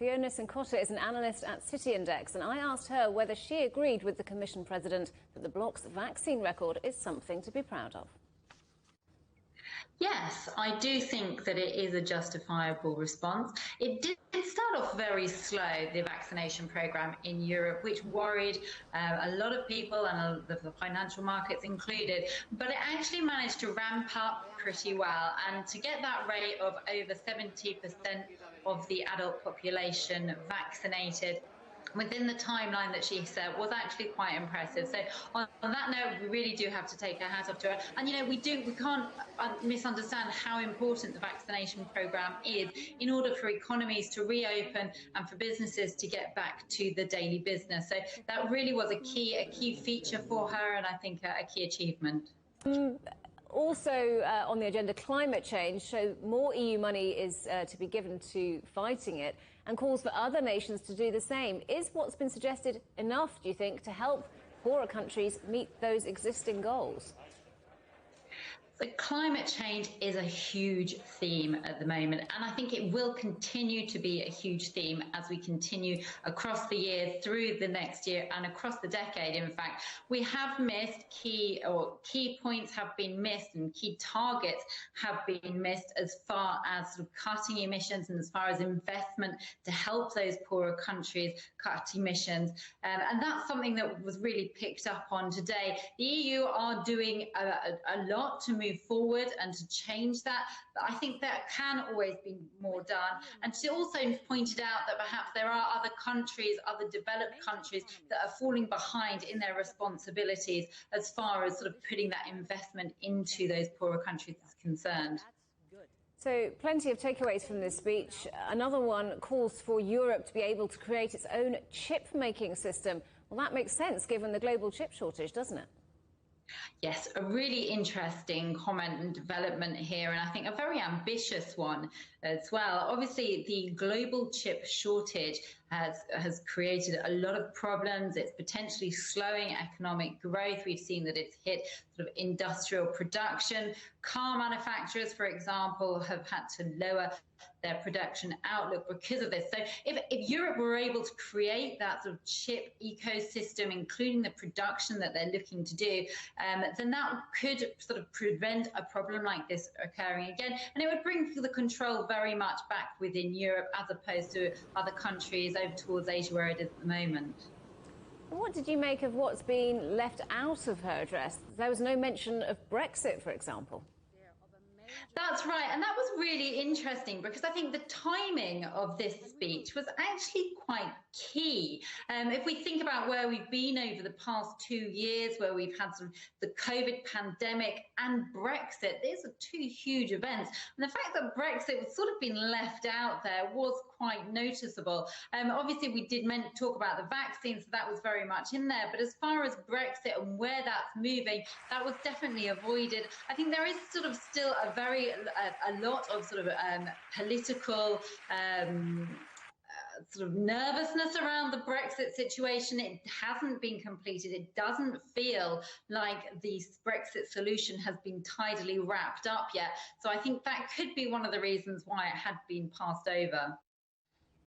Fiona Cincotta is an analyst at City Index, and I asked her whether she agreed with the Commission President that the bloc's vaccine record is something to be proud of. Yes, I do think that it is a justifiable response. It did start off very slow, the vaccination program in Europe, which worried a lot of people, and the financial markets included, but it actually managed to ramp up pretty well, and to get that rate of over 70% of the adult population vaccinated within the timeline that she said was actually quite impressive. So on that note, we really do have to take our hat off to her. And we can't misunderstand how important the vaccination program is in order for economies to reopen and for businesses to get back to the daily business. So that really was a key feature for her, and I think a key achievement. Also on the agenda, climate change. So more EU money is to be given to fighting it, and calls for other nations to do the same. Is what's been suggested enough, do you think, to help poorer countries meet those existing goals? So climate change is a huge theme at the moment, and I think it will continue to be a huge theme as we continue across the year, through the next year, and across the decade. In fact, we have missed key points have been missed, and key targets have been missed as far as sort of cutting emissions and as far as investment to help those poorer countries cut emissions. And that's something that was really picked up on today. The EU are doing a lot to move forward and to change that, but I think there can always be more done. And she also pointed out that perhaps there are other countries, other developed countries, that are falling behind in their responsibilities as far as sort of putting that investment into those poorer countries is concerned. So plenty of takeaways from this speech. Another one calls for Europe to be able to create its own chip-making system. Well, that makes sense given the global chip shortage, doesn't it? Yes, a really interesting comment and development here, and I think a very ambitious one as well. Obviously, the global chip shortage has created a lot of problems. It's potentially slowing economic growth. We've seen that it's hit sort of industrial production. Car manufacturers, for example, have had to lower their production outlook because of this. So if Europe were able to create that sort of chip ecosystem, including the production that they're looking to do, then that could sort of prevent a problem like this occurring again. And it would bring the control very much back within Europe as opposed to other countries over towards Asia where it is at the moment. What did you make of what's been left out of her address? There was no mention of Brexit, for example. That's right, and that was really interesting because I think the timing of this speech was actually quite key. If we think about where we've been over the past 2 years, where we've had the COVID pandemic and Brexit, these are two huge events. And the fact that Brexit was sort of been left out there was quite noticeable. Obviously, we did talk about the vaccine, so that was very much in there. But as far as Brexit and where that's moving, that was definitely avoided. I think there is sort of still a lot of sort of political sort of nervousness around the Brexit situation. It hasn't been completed. It doesn't feel like the Brexit solution has been tidily wrapped up yet. So I think that could be one of the reasons why it had been passed over.